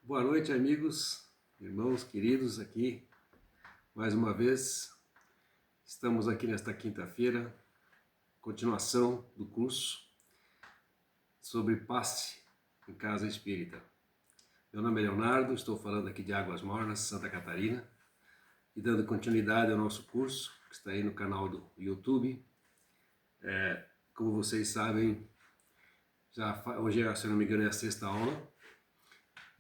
Boa noite, amigos, irmãos queridos, aqui mais uma vez. Estamos aqui nesta quinta-feira, continuação do curso sobre passe em casa espírita. Meu nome é Leonardo, estou falando aqui de Águas Mornas, Santa Catarina, e dando continuidade ao nosso curso, que está aí no canal do YouTube. Como vocês sabem, hoje, se não me engano, é a sexta aula.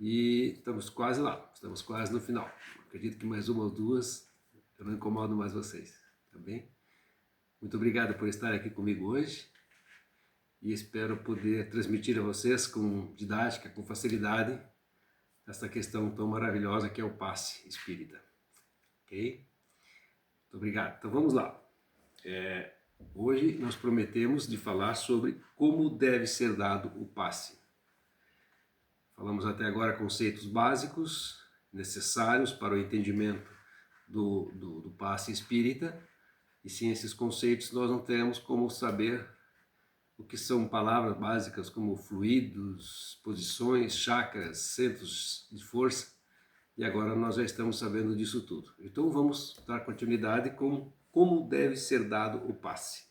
E estamos quase lá, estamos quase no final. Acredito que mais uma ou duas eu não incomodo mais vocês, tá bem? Muito obrigado por estar aqui comigo hoje e espero poder transmitir a vocês com didática, com facilidade, essa questão tão maravilhosa que é o passe espírita, ok? Muito obrigado. Então vamos lá. Hoje nós prometemos de falar sobre como deve ser dado o passe. Falamos até agora conceitos básicos, necessários para o entendimento do passe espírita, e sem esses conceitos nós não teremos como saber o que são palavras básicas como fluidos, posições, chakras, centros de força, e agora nós já estamos sabendo disso tudo. Então vamos dar continuidade com como deve ser dado o passe.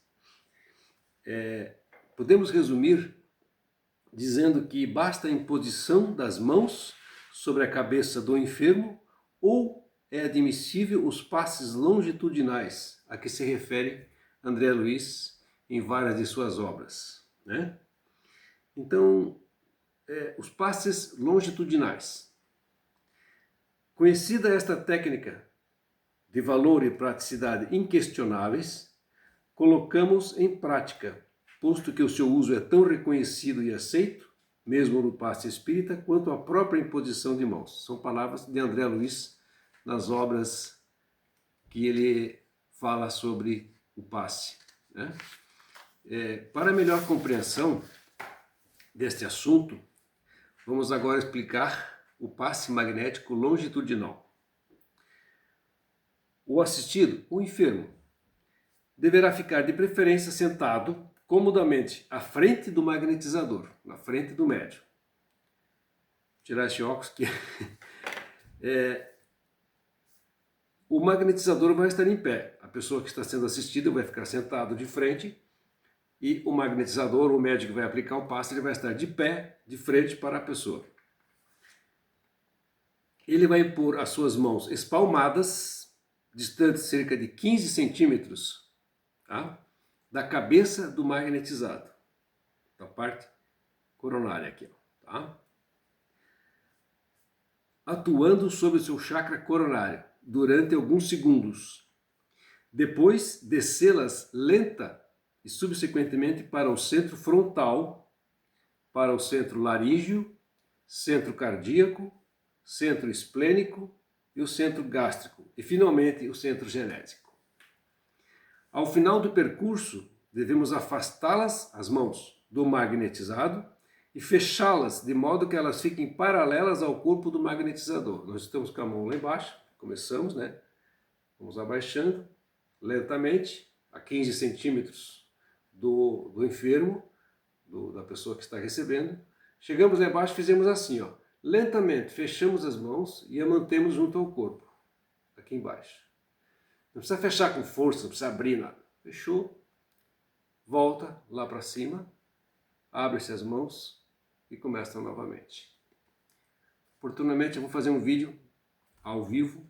Podemos resumir dizendo que basta a imposição das mãos sobre a cabeça do enfermo ou é admissível os passes longitudinais a que se refere André Luiz em várias de suas obras, né? Então, os passes longitudinais. Conhecida esta técnica de valor e praticidade inquestionáveis, colocamos em prática, posto que o seu uso é tão reconhecido e aceito, mesmo no passe espírita, quanto a própria imposição de mãos. São palavras de André Luiz nas obras que ele fala sobre o passe, né? Para melhor compreensão deste assunto, vamos agora explicar o passe magnético longitudinal. O assistido, o enfermo, deverá ficar de preferência sentado comodamente à frente do magnetizador, na frente do médium. Vou tirar esse óculos que o magnetizador vai estar em pé. A pessoa que está sendo assistida vai ficar sentado de frente e o magnetizador, o médico que vai aplicar o passe, ele vai estar de pé, de frente para a pessoa. Ele vai pôr as suas mãos espalmadas, distantes cerca de 15 centímetros, tá? Da cabeça do magnetizado, da parte coronária aqui, tá? Atuando sobre o seu chakra coronário durante alguns segundos. Depois, descê-las lenta e subsequentemente para o centro frontal, para o centro laríngeo, centro cardíaco, centro esplênico e o centro gástrico, e finalmente o centro genésico. Ao final do percurso, devemos afastá-las, as mãos, do magnetizado e fechá-las de modo que elas fiquem paralelas ao corpo do magnetizador. Nós estamos com a mão lá embaixo, começamos, né? Vamos abaixando lentamente, a 15 centímetros do enfermo, da pessoa que está recebendo. Chegamos lá embaixo, fizemos assim, ó. Lentamente fechamos as mãos e a mantemos junto ao corpo, aqui embaixo. Não precisa fechar com força, não precisa abrir nada. Fechou, volta lá para cima, abre-se as mãos e começa novamente. Oportunamente eu vou fazer um vídeo ao vivo,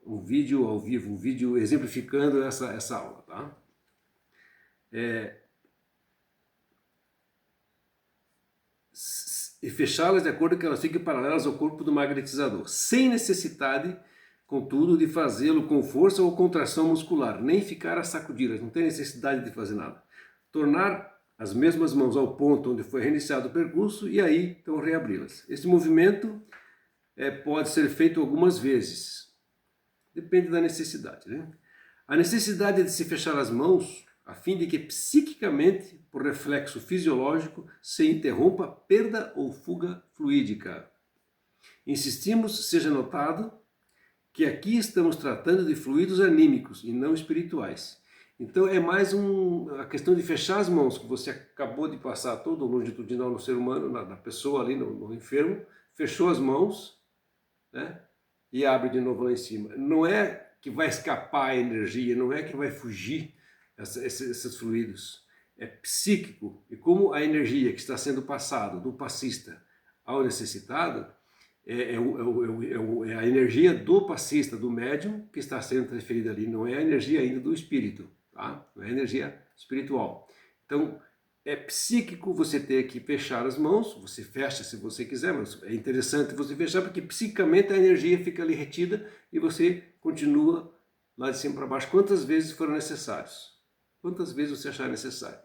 um vídeo exemplificando essa aula, tá? E fechá-las de acordo com que elas fiquem paralelas ao corpo do magnetizador, sem necessidade, contudo, de fazê-lo com força ou contração muscular, nem ficar a sacudir, não tem necessidade de fazer nada. Tornar as mesmas mãos ao ponto onde foi reiniciado o percurso e aí, então, reabri-las. Esse movimento pode ser feito algumas vezes, depende da necessidade, né? A necessidade de se fechar as mãos a fim de que psiquicamente, por reflexo fisiológico, se interrompa a perda ou fuga fluídica. Insistimos, seja notado, que aqui estamos tratando de fluidos anímicos e não espirituais. Então é mais a questão de fechar as mãos, que você acabou de passar todo o longitudinal no ser humano, na pessoa ali, no enfermo, fechou as mãos, né? E abre de novo lá em cima. Não é que vai escapar a energia, não é que vai fugir esses fluidos. É psíquico. E como a energia que está sendo passada do passista ao necessitado é a energia do passista, do médium, que está sendo transferida ali, não é a energia ainda do espírito, tá? Não é a energia espiritual. Então, é psíquico você ter que fechar as mãos, você fecha se você quiser, mas é interessante você fechar porque psicamente a energia fica ali retida e você continua lá de cima para baixo quantas vezes forem necessários. Quantas vezes você achar necessário.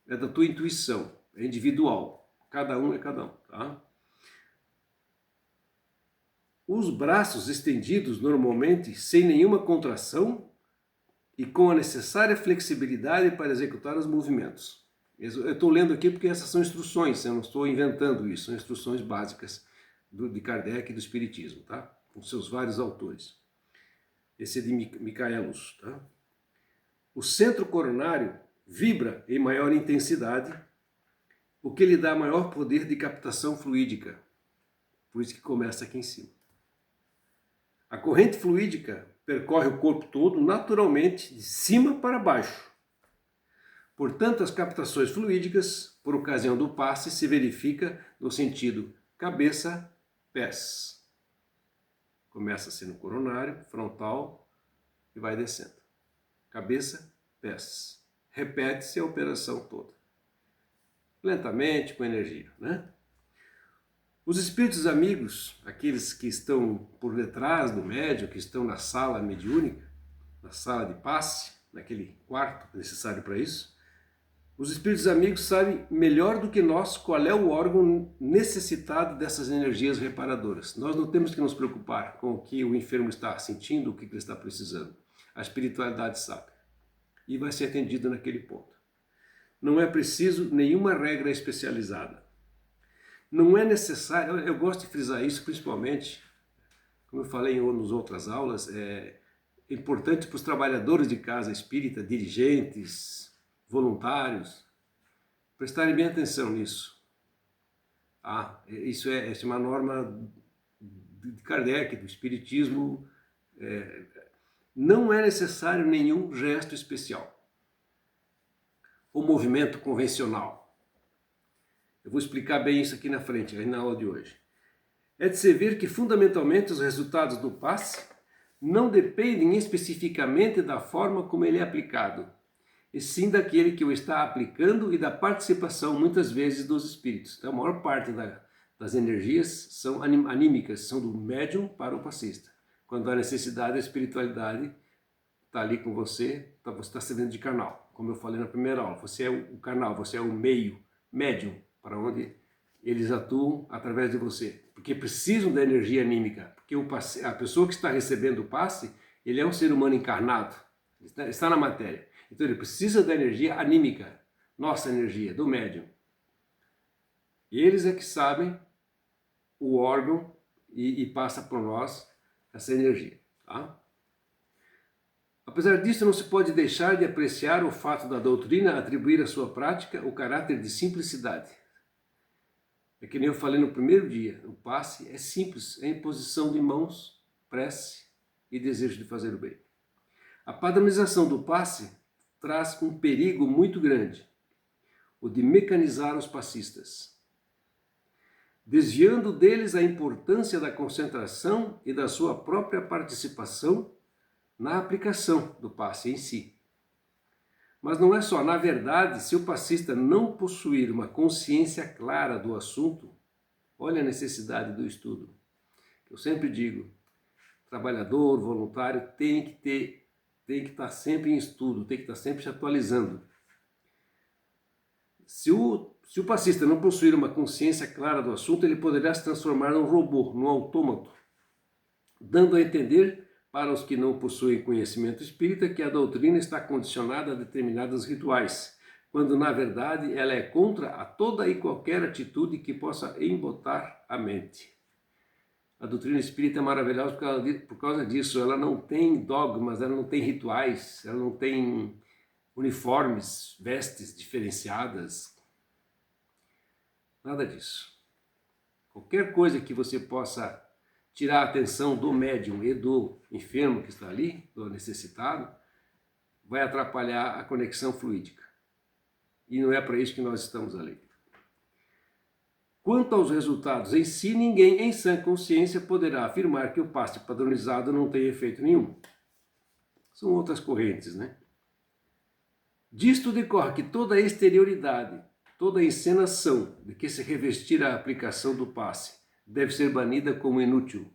É da tua intuição, é individual. Cada um é cada um, tá? Os braços estendidos normalmente sem nenhuma contração e com a necessária flexibilidade para executar os movimentos. Eu estou lendo aqui porque essas são instruções, eu não estou inventando isso, são instruções básicas de Kardec e do Espiritismo, tá? Com seus vários autores. Esse é de Michaelos, tá? O centro coronário vibra em maior intensidade, o que lhe dá maior poder de captação fluídica. Por isso que começa aqui em cima. A corrente fluídica percorre o corpo todo naturalmente de cima para baixo. Portanto, as captações fluídicas, por ocasião do passe, se verifica no sentido cabeça-pés. Começa-se no coronário, frontal e vai descendo. Cabeça-pés. Repete-se a operação toda. Lentamente, com energia, né? Os espíritos amigos, aqueles que estão por detrás do médium, que estão na sala mediúnica, na sala de passe, naquele quarto necessário para isso, os espíritos amigos sabem melhor do que nós qual é o órgão necessitado dessas energias reparadoras. Nós não temos que nos preocupar com o que o enfermo está sentindo, o que ele está precisando. A espiritualidade sabe. E vai ser atendido naquele ponto. Não é preciso nenhuma regra especializada. Não é necessário, eu gosto de frisar isso principalmente, como eu falei nas outras aulas, é importante para os trabalhadores de casa espírita, dirigentes, voluntários, prestarem bem atenção nisso. Isso é uma norma de Kardec, do Espiritismo. Não é necessário nenhum gesto especial. O movimento convencional. Eu vou explicar bem isso aqui na frente, aí na aula de hoje. É de se ver que fundamentalmente os resultados do passe não dependem especificamente da forma como ele é aplicado, e sim daquele que o está aplicando e da participação, muitas vezes, dos espíritos. Então, a maior parte das energias são anímicas, são do médium para o passista. Quando há necessidade, a espiritualidade está ali com você, você está servindo de canal. Como eu falei na primeira aula, você é o canal, você é o meio, médium, para onde eles atuam através de você. Porque precisam da energia anímica, porque a pessoa que está recebendo o passe, ele é um ser humano encarnado, está na matéria. Então ele precisa da energia anímica, nossa energia, do médium. Eles é que sabem o órgão e passa por nós essa energia. Tá? Apesar disso, não se pode deixar de apreciar o fato da doutrina atribuir à sua prática o caráter de simplicidade. É que nem eu falei no primeiro dia, o passe é simples, é imposição de mãos, prece e desejo de fazer o bem. A padronização do passe traz um perigo muito grande, o de mecanizar os passistas, desviando deles a importância da concentração e da sua própria participação na aplicação do passe em si. Mas não é só, na verdade, se o passista não possuir uma consciência clara do assunto, olha a necessidade do estudo. Eu sempre digo, trabalhador, voluntário, tem que estar sempre em estudo, tem que estar sempre se atualizando. Se o passista não possuir uma consciência clara do assunto, ele poderá se transformar num robô, num autômato, dando a entender para os que não possuem conhecimento espírita que a doutrina está condicionada a determinados rituais, quando na verdade ela é contra a toda e qualquer atitude que possa embotar a mente. A doutrina espírita é maravilhosa por causa disso. Ela não tem dogmas, ela não tem rituais, ela não tem uniformes, vestes diferenciadas, nada disso. Qualquer coisa que você possa tirar a atenção do médium e do enfermo que está ali, do necessitado, vai atrapalhar a conexão fluídica. E não é para isso que nós estamos ali. Quanto aos resultados em si, ninguém em sã consciência poderá afirmar que o passe padronizado não tem efeito nenhum. São outras correntes, né? Disto decorre que toda a exterioridade, toda a encenação de que se revestir a aplicação do passe deve ser banida como inútil.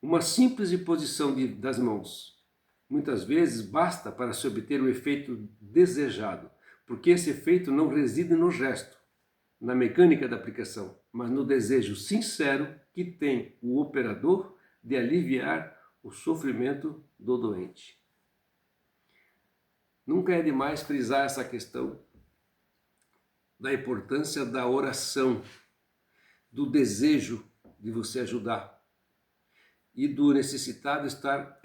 Uma simples imposição das mãos, muitas vezes, basta para se obter o efeito desejado, porque esse efeito não reside no gesto, na mecânica da aplicação, mas no desejo sincero que tem o operador de aliviar o sofrimento do doente. Nunca é demais frisar essa questão da importância da oração, do desejo de você ajudar e do necessitado estar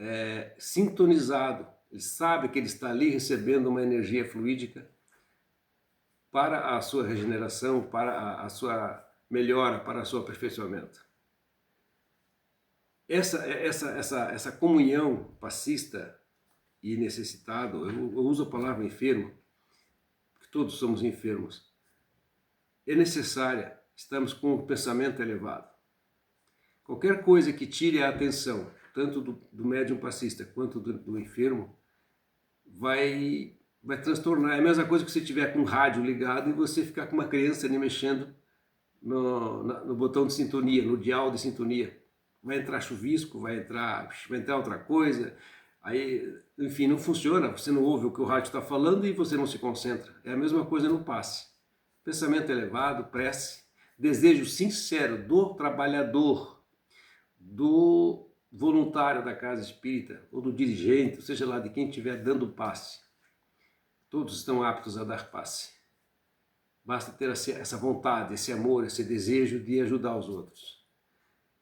sintonizado. Ele sabe que ele está ali recebendo uma energia fluídica para a sua regeneração, para a sua melhora, para o seu aperfeiçoamento. Essa comunhão passista e necessitado, eu uso a palavra enfermo, porque todos somos enfermos, é necessária. Estamos com o pensamento elevado. Qualquer coisa que tire a atenção, tanto do médium passista quanto do enfermo, vai transtornar. É a mesma coisa que você tiver com o rádio ligado e você ficar com uma criança ali mexendo no botão de sintonia, no dial de sintonia. Vai entrar chuvisco, vai entrar outra coisa, aí, enfim, não funciona, você não ouve o que o rádio está falando e você não se concentra. É a mesma coisa no passe. Pensamento elevado, prece, desejo sincero do trabalhador, do voluntário da casa espírita, ou do dirigente, seja lá de quem estiver dando passe. Todos estão aptos a dar passe. Basta ter essa vontade, esse amor, esse desejo de ajudar os outros.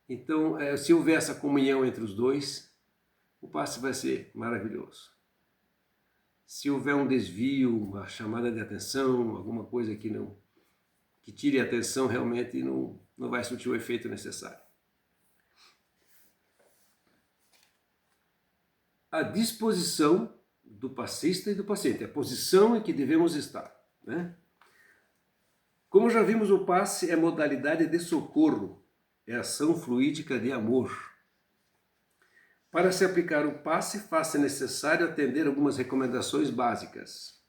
Então, se houver essa comunhão entre os dois, o passe vai ser maravilhoso. Se houver um desvio, uma chamada de atenção, alguma coisa que tire a atenção, realmente não vai surtir o efeito necessário. A disposição do passista e do paciente, a posição em que devemos estar, né? Como já vimos, o passe é modalidade de socorro, é ação fluídica de amor. Para se aplicar o passe, faz-se necessário atender algumas recomendações básicas,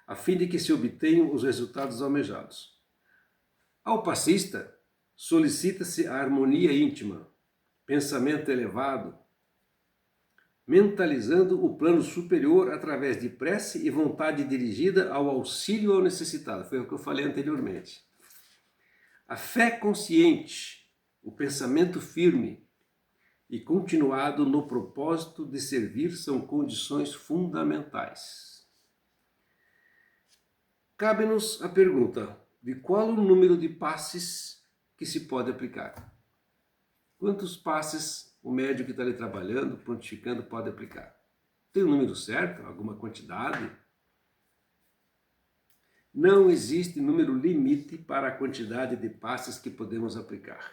a fim de que se obtenham os resultados almejados. Ao passista, solicita-se a harmonia íntima, pensamento elevado, mentalizando o plano superior através de prece e vontade dirigida ao auxílio ao necessitado. Foi o que eu falei anteriormente. A fé consciente, o pensamento firme e continuado no propósito de servir são condições fundamentais. Cabe-nos a pergunta: de qual o número de passes que se pode aplicar? Quantos passes o médium que está ali trabalhando, prontificando, pode aplicar? Tem um número certo? Alguma quantidade? Não existe número limite para a quantidade de passes que podemos aplicar.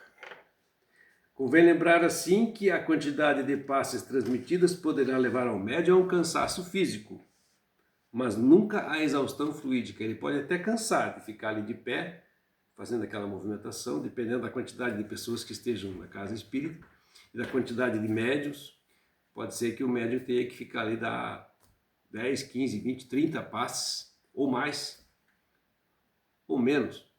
Convém lembrar assim que a quantidade de passes transmitidas poderá levar ao médium a um cansaço físico, mas nunca a exaustão fluídica. Ele pode até cansar de ficar ali de pé, fazendo aquela movimentação, dependendo da quantidade de pessoas que estejam na casa espírita e da quantidade de médiuns. Pode ser que o médium tenha que ficar ali dar 10, 15, 20, 30 passes, ou mais, ou menos.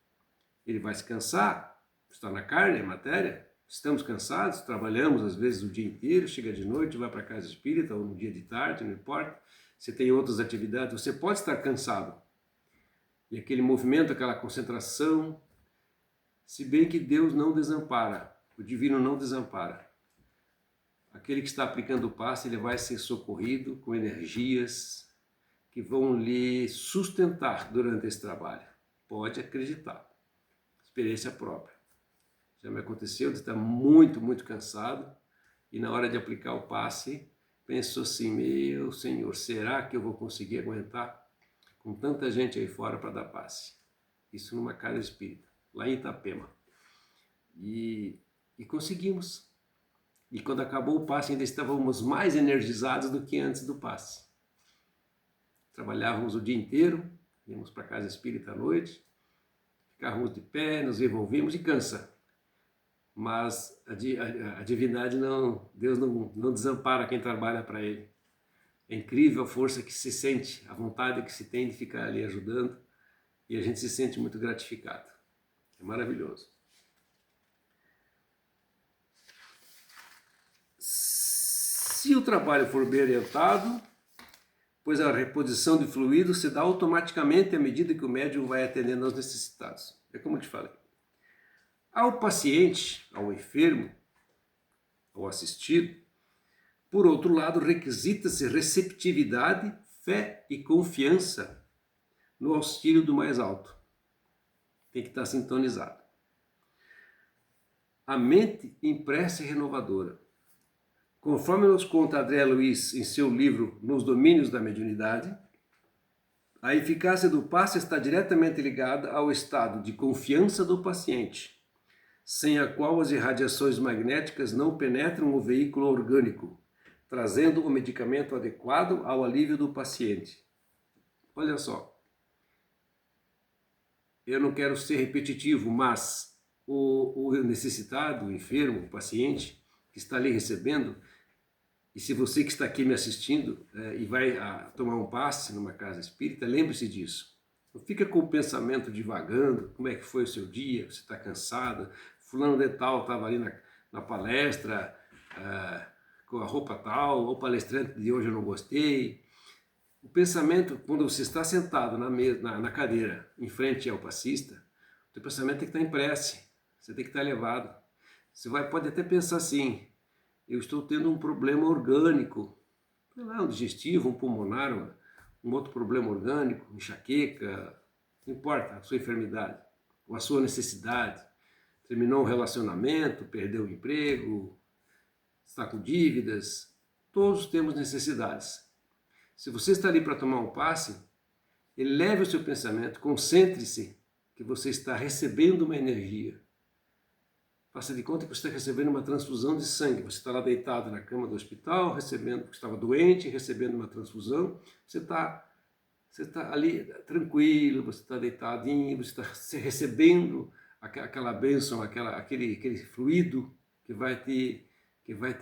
Ele vai se cansar, está na carne, é matéria. Estamos cansados, trabalhamos às vezes o dia inteiro, chega de noite, vai para a casa espírita, ou no dia de tarde, não importa. Você tem outras atividades, você pode estar cansado. E aquele movimento, aquela concentração, se bem que Deus não desampara, o divino não desampara. Aquele que está aplicando o passe, ele vai ser socorrido com energias que vão lhe sustentar durante esse trabalho. Pode acreditar. Experiência própria. Já me aconteceu de estar muito, muito cansado e na hora de aplicar o passe, penso assim, meu Senhor, será que eu vou conseguir aguentar com tanta gente aí fora para dar passe? Isso numa casa espírita, lá em Itapema. E conseguimos. E quando acabou o passe, ainda estávamos mais energizados do que antes do passe. Trabalhávamos o dia inteiro, íamos para a casa espírita à noite, ficávamos de pé, nos envolvíamos e cansa. Mas a divindade não, Deus não desampara quem trabalha para Ele. É incrível a força que se sente, a vontade que se tem de ficar ali ajudando, e a gente se sente muito gratificado. É maravilhoso. Se o trabalho for bem orientado, pois a reposição de fluido se dá automaticamente à medida que o médium vai atendendo aos necessitados. É como eu te falei. Ao paciente, ao enfermo, ao assistido, por outro lado, requisita-se receptividade, fé e confiança no auxílio do mais alto. Tem que estar sintonizado. A mente impressa e renovadora. Conforme nos conta André Luiz em seu livro Nos Domínios da Mediunidade, a eficácia do passe está diretamente ligada ao estado de confiança do paciente, sem a qual as irradiações magnéticas não penetram o veículo orgânico, trazendo o medicamento adequado ao alívio do paciente. Olha só, eu não quero ser repetitivo, mas o necessitado, o enfermo, o paciente que está ali recebendo, e se você que está aqui me assistindo e vai tomar um passe numa casa espírita, lembre-se disso. Não fica com o pensamento divagando, como é que foi o seu dia, você está cansado, fulano de tal estava ali na palestra com a roupa tal, o palestrante de hoje eu não gostei. O pensamento, quando você está sentado na cadeira, em frente ao passista, o teu pensamento tem que estar em prece, você tem que estar elevado. Você pode até pensar assim, eu estou tendo um problema orgânico, sei lá, um digestivo, um pulmonar, um outro problema orgânico, enxaqueca, não importa a sua enfermidade, ou a sua necessidade. Terminou um relacionamento, perdeu o emprego, está com dívidas, todos temos necessidades. Se você está ali para tomar um passe, eleve o seu pensamento, concentre-se que você está recebendo uma energia. Faça de conta que você está recebendo uma transfusão de sangue. Você está lá deitado na cama do hospital, recebendo, porque estava doente, recebendo uma transfusão. Você está ali tranquilo, você está deitadinho, você está recebendo aquela bênção, aquele fluido que vai te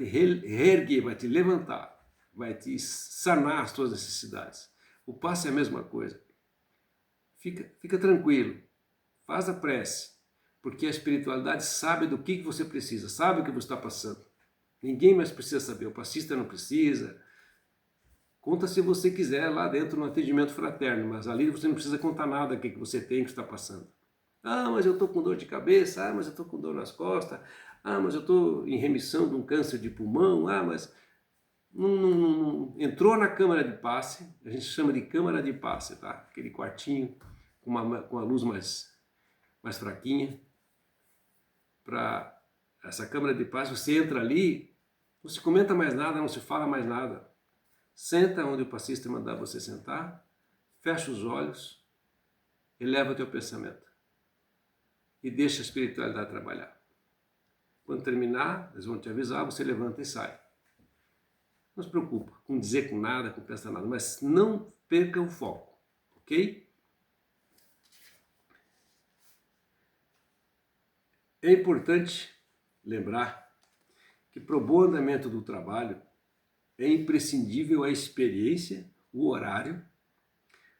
reerguer, vai te levantar, vai te sanar as suas necessidades. O passe é a mesma coisa. Fica tranquilo, faz a prece. Porque a espiritualidade sabe do que você precisa, sabe o que você está passando. Ninguém mais precisa saber, o passista não precisa. Conta se você quiser lá dentro no atendimento fraterno, mas ali você não precisa contar nada do que você tem, que está passando. Ah, mas eu estou com dor de cabeça, ah, mas eu estou com dor nas costas, ah, mas eu estou em remissão de um câncer de pulmão, ah, mas não entrou na câmara de passe, a gente chama de câmara de passe, tá? Aquele quartinho com a luz mais fraquinha. Para essa câmara de paz, você entra ali, não se comenta mais nada, não se fala mais nada. Senta onde o passista mandar você sentar, fecha os olhos, eleva o teu pensamento e deixa a espiritualidade trabalhar. Quando terminar, eles vão te avisar, você levanta e sai. Não se preocupa com dizer com nada, com pensar nada, mas não perca o foco, ok? É importante lembrar que para o bom andamento do trabalho é imprescindível a experiência, o horário,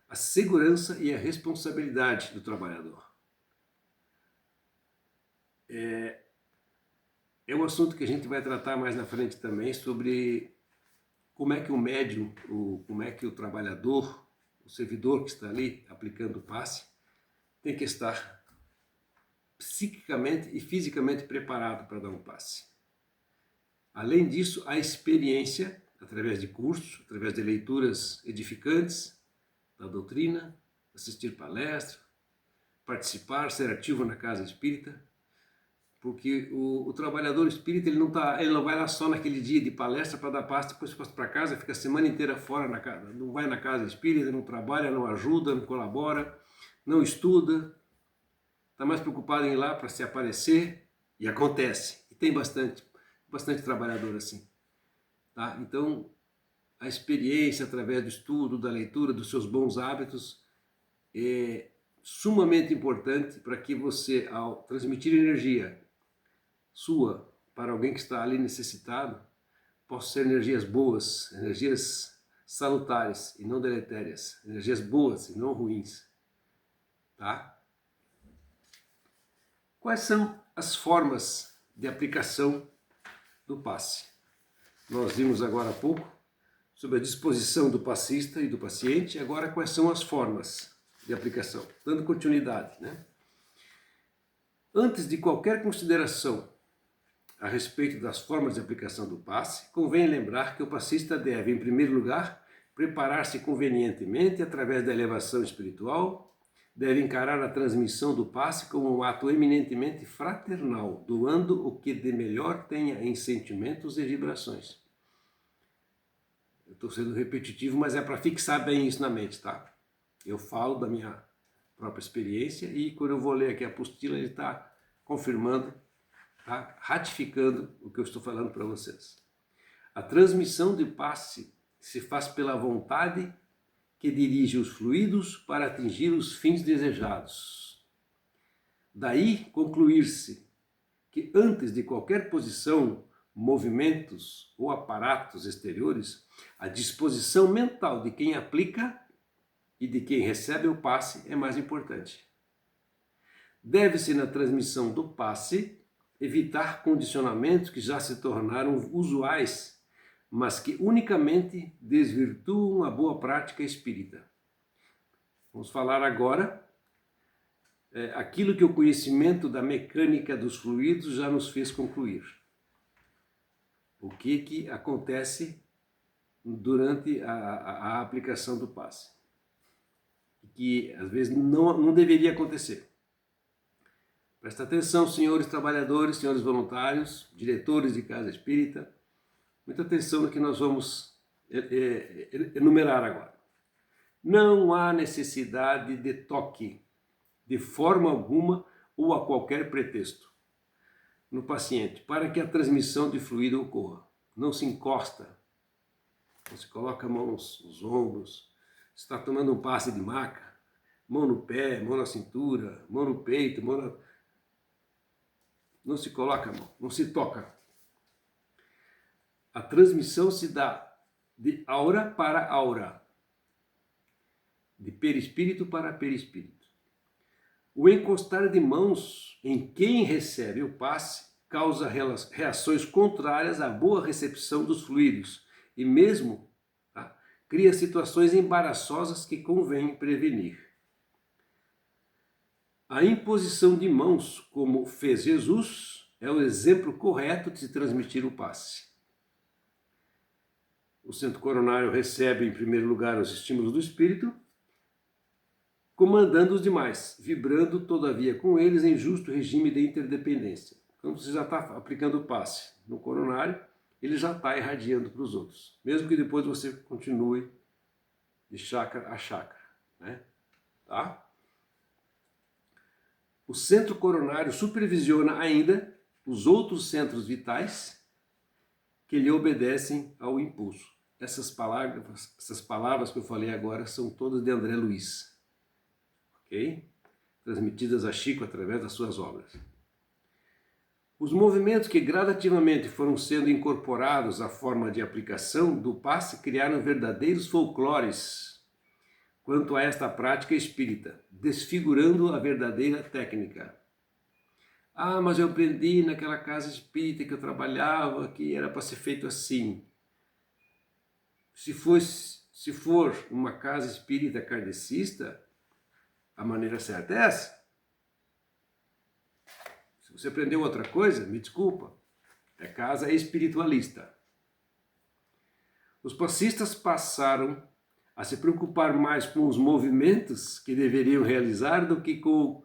a segurança e a responsabilidade do trabalhador. É um assunto que a gente vai tratar mais na frente também sobre como é que o médium, como é que o trabalhador, o servidor que está ali aplicando o passe, tem que estar psiquicamente e fisicamente preparado para dar um passe. Além disso, a experiência, através de cursos, através de leituras edificantes da doutrina, assistir palestra, participar, ser ativo na casa espírita, Porque o trabalhador espírita ele não vai lá só naquele dia de palestra para dar passe, depois passa para casa, fica a semana inteira fora na casa, não vai na casa espírita, não trabalha, não ajuda, não colabora, não estuda, está mais preocupado em ir lá para se aparecer, e acontece, e tem bastante trabalhador assim. Tá? Então, a experiência através do estudo, da leitura, dos seus bons hábitos é sumamente importante para que você, ao transmitir energia sua para alguém que está ali necessitado, possa ser energias boas, energias salutares e não deletérias, energias boas e não ruins. Tá? Quais são as formas de aplicação do passe? Nós vimos agora há pouco sobre a disposição do passista e do paciente, agora quais são as formas de aplicação? Dando continuidade, né? Antes de qualquer consideração a respeito das formas de aplicação do passe, convém lembrar que o passista deve, em primeiro lugar, preparar-se convenientemente através da elevação espiritual, deve encarar a transmissão do passe como um ato eminentemente fraternal, doando o que de melhor tenha em sentimentos e vibrações. Eu estou sendo repetitivo, mas é para fixar bem isso na mente, tá? Eu falo da minha própria experiência e quando eu vou ler aqui a apostila, ele está confirmando, tá? Ratificando o que eu estou falando para vocês. A transmissão de passe se faz pela vontade que dirige os fluidos para atingir os fins desejados. Daí concluir-se que antes de qualquer posição, movimentos ou aparatos exteriores, a disposição mental de quem aplica e de quem recebe o passe é mais importante. Deve-se, na transmissão do passe, evitar condicionamentos que já se tornaram usuais, mas que unicamente desvirtuam a boa prática espírita. Vamos falar agora aquilo que o conhecimento da mecânica dos fluidos já nos fez concluir. O que acontece durante a aplicação do passe. Que às vezes não deveria acontecer. Presta atenção, senhores trabalhadores, senhores voluntários, diretores de casa espírita. Muita atenção no que nós vamos enumerar agora. Não há necessidade de toque, de forma alguma ou a qualquer pretexto, no paciente, para que a transmissão de fluido ocorra. Não se encosta, não se coloca a mão nos ombros, está tomando um passe de maca, mão no pé, mão na cintura, mão no peito, não se coloca a mão, não se toca. A transmissão se dá de aura para aura, de perispírito para perispírito. O encostar de mãos em quem recebe o passe causa reações contrárias à boa recepção dos fluidos e mesmo cria situações embaraçosas que convém prevenir. A imposição de mãos, como fez Jesus, é o exemplo correto de se transmitir o passe. O centro coronário recebe, em primeiro lugar, os estímulos do espírito, comandando os demais, vibrando, todavia, com eles em justo regime de interdependência. Quando você já está aplicando o passe no coronário, ele já está irradiando para os outros, mesmo que depois você continue de chakra a chakra, né? Tá? O centro coronário supervisiona ainda os outros centros vitais que lhe obedecem ao impulso. Essas palavras que eu falei agora são todas de André Luiz, ok? Transmitidas a Chico através das suas obras. Os movimentos que gradativamente foram sendo incorporados à forma de aplicação do passe criaram verdadeiros folclores quanto a esta prática espírita, desfigurando a verdadeira técnica. Ah, mas eu aprendi naquela casa espírita que eu trabalhava que era para ser feito assim. Se for uma casa espírita kardecista, a maneira certa é essa. Se você aprendeu outra coisa, me desculpa, é casa espiritualista. Os passistas passaram a se preocupar mais com os movimentos que deveriam realizar do que com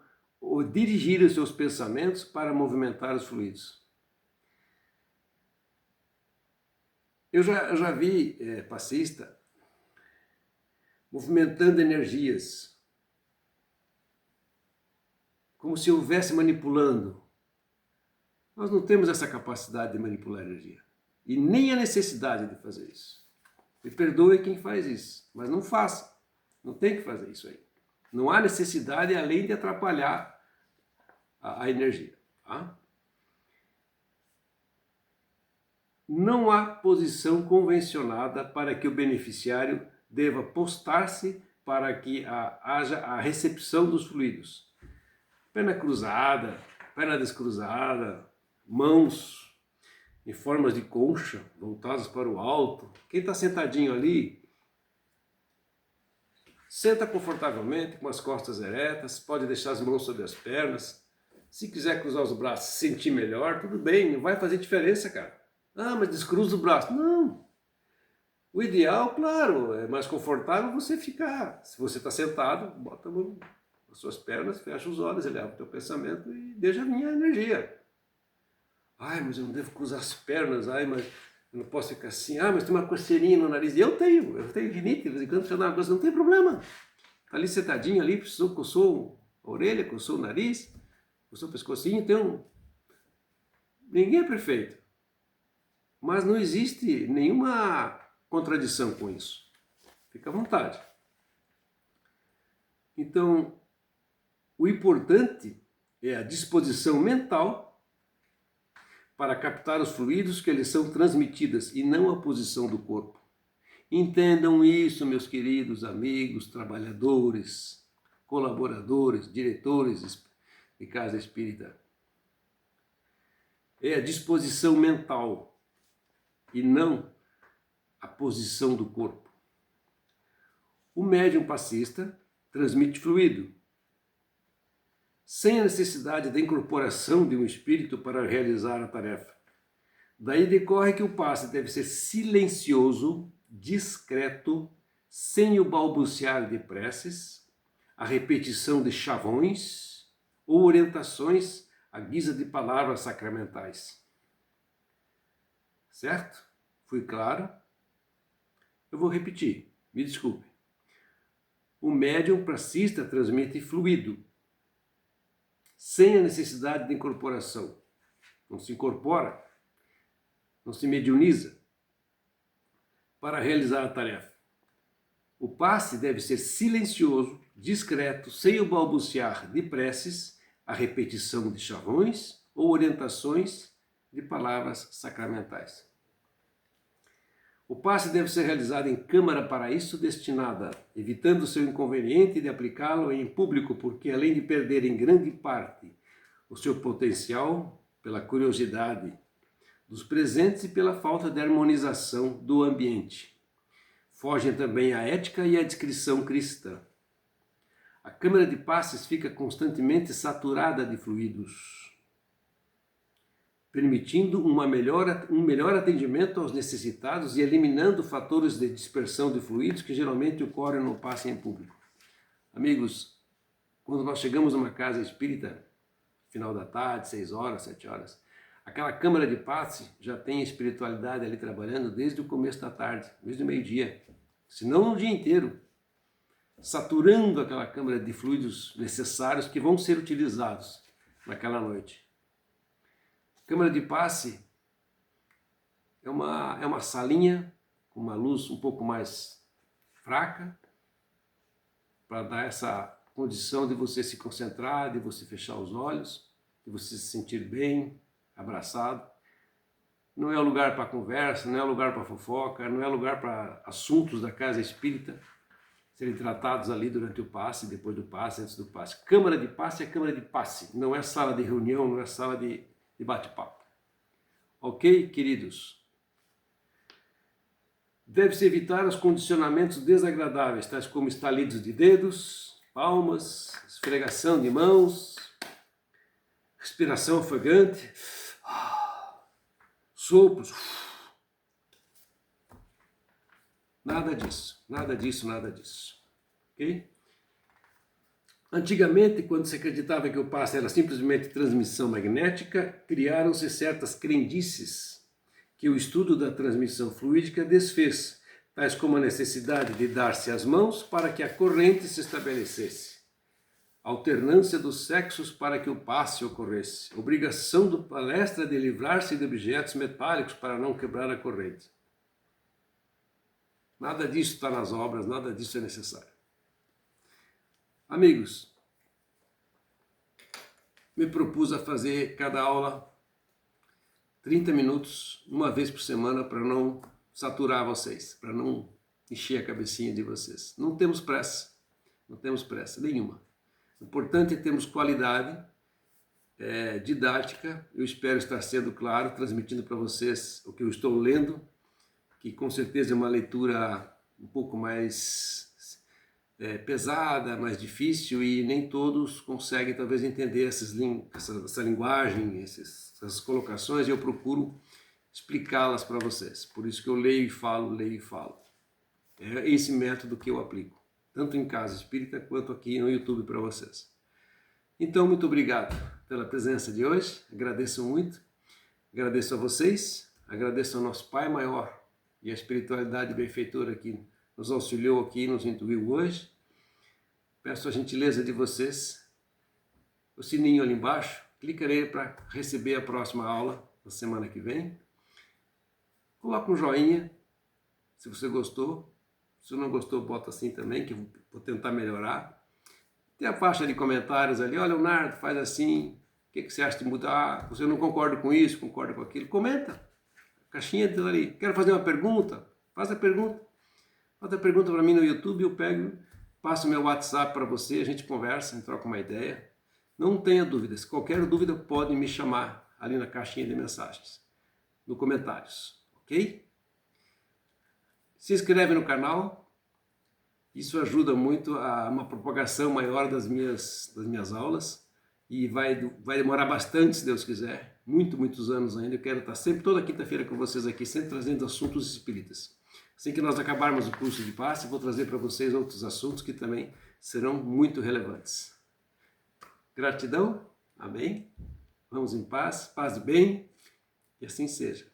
ou dirigir os seus pensamentos para movimentar os fluidos. Eu já vi passista movimentando energias, como se houvesse manipulando. Nós não temos essa capacidade de manipular energia. E nem a necessidade de fazer isso. Me perdoe quem faz isso, mas não faça. Não tem que fazer isso aí. Não há necessidade além de atrapalhar a energia. Tá? Não há posição convencionada para que o beneficiário deva postar-se para que haja a recepção dos fluidos. Perna cruzada, perna descruzada, mãos em formas de concha, voltadas para o alto. Quem está sentadinho ali, senta confortavelmente, com as costas eretas, pode deixar as mãos sobre as pernas. Se quiser cruzar os braços, se sentir melhor, tudo bem, não vai fazer diferença, cara. Ah, mas descruza o braço. Não. O ideal, claro, é mais confortável você ficar. Se você está sentado, bota a mão nas suas pernas, fecha os olhos, eleva o teu pensamento e deixa vir a energia. Ai, mas eu não devo cruzar as pernas, ai, mas eu não posso ficar assim, mas tem uma coceirinha no nariz. Eu tenho rinite, de vez em quando você dá uma coisa, não tem problema. Está ali sentadinho ali, coçou a orelha, coçou o nariz, coçou o pescocinho, ninguém é perfeito. Mas não existe nenhuma contradição com isso. Fica à vontade. Então, o importante é a disposição mental para captar os fluidos que eles são transmitidos e não a posição do corpo. Entendam isso, meus queridos amigos, trabalhadores, colaboradores, diretores de casa espírita. É a disposição mental e não a posição do corpo. O médium passista transmite fluido, sem a necessidade da incorporação de um espírito para realizar a tarefa. Daí decorre que o passe deve ser silencioso, discreto, sem o balbuciar de preces, a repetição de chavões ou orientações à guisa de palavras sacramentais. Certo? Fui claro? Eu vou repetir, me desculpe. O médium passista transmite fluido, sem a necessidade de incorporação. Não se incorpora, não se mediuniza para realizar a tarefa. O passe deve ser silencioso, discreto, sem o balbuciar de preces, a repetição de chavões ou orientações de palavras sacramentais. O passe deve ser realizado em câmara para isso destinada, evitando seu inconveniente de aplicá-lo em público, porque além de perder em grande parte o seu potencial pela curiosidade dos presentes e pela falta de harmonização do ambiente, fogem também a ética e a discrição cristã. A câmara de passes fica constantemente saturada de fluidos, permitindo um melhor atendimento aos necessitados e eliminando fatores de dispersão de fluidos que geralmente ocorrem no passe em público. Amigos, quando nós chegamos numa casa espírita, final da tarde, 6 horas, 7 horas, aquela câmara de passe já tem espiritualidade ali trabalhando desde o começo da tarde, desde o meio-dia, se não no dia inteiro, saturando aquela câmara de fluidos necessários que vão ser utilizados naquela noite. Câmara de passe é uma salinha com uma luz um pouco mais fraca, para dar essa condição de você se concentrar, de você fechar os olhos, de você se sentir bem, abraçado. Não é lugar para conversa, não é lugar para fofoca, não é lugar para assuntos da casa espírita serem tratados ali durante o passe, depois do passe, antes do passe. Câmara de passe é câmara de passe, não é sala de reunião, não é sala de bate-papo. Ok, queridos? Deve-se evitar os condicionamentos desagradáveis, tais como estalidos de dedos, palmas, esfregação de mãos, respiração ofegante, sopros. Nada disso, nada disso, nada disso. Ok? Antigamente, quando se acreditava que o passe era simplesmente transmissão magnética, criaram-se certas crendices que o estudo da transmissão fluídica desfez, tais como a necessidade de dar-se as mãos para que a corrente se estabelecesse, alternância dos sexos para que o passe ocorresse, obrigação do palestra de livrar-se de objetos metálicos para não quebrar a corrente. Nada disso está nas obras, nada disso é necessário. Amigos, me propus a fazer cada aula 30 minutos, uma vez por semana, para não saturar vocês, para não encher a cabecinha de vocês. Não temos pressa nenhuma. O importante é termos qualidade didática. Eu espero estar sendo claro, transmitindo para vocês o que eu estou lendo, que com certeza é uma leitura um pouco mais pesada, mais difícil, e nem todos conseguem talvez entender essa linguagem, essas colocações, e eu procuro explicá-las para vocês. Por isso que eu leio e falo. É esse método que eu aplico, tanto em Casa Espírita quanto aqui no YouTube para vocês. Então, muito obrigado pela presença de hoje, agradeço muito, agradeço a vocês, agradeço ao nosso Pai Maior e a espiritualidade benfeitora que nos auxiliou aqui, nos intuiu hoje. Peço a gentileza de vocês, o sininho ali embaixo, clica nele para receber a próxima aula na semana que vem. Coloca um joinha se você gostou, se não gostou bota assim também, que eu vou tentar melhorar. Tem a faixa de comentários ali, olha, Leonardo, faz assim, o que você acha de mudar? Você não concorda com isso, concorda com aquilo? Comenta, caixinha ali, quero fazer uma pergunta? Faz a pergunta. Faz a pergunta para mim no YouTube, eu pego, passo meu WhatsApp para você, a gente conversa, a gente troca uma ideia. Não tenha dúvidas, qualquer dúvida pode me chamar ali na caixinha de mensagens, no comentários, ok? Se inscreve no canal, isso ajuda muito a uma propagação maior das minhas aulas, e vai demorar bastante, se Deus quiser, muitos anos ainda. Eu quero estar sempre, toda quinta-feira com vocês aqui, sempre trazendo assuntos espíritas. Assim que nós acabarmos o curso de passe, vou trazer para vocês outros assuntos que também serão muito relevantes. Gratidão, amém? Vamos em paz, paz e bem, e assim seja.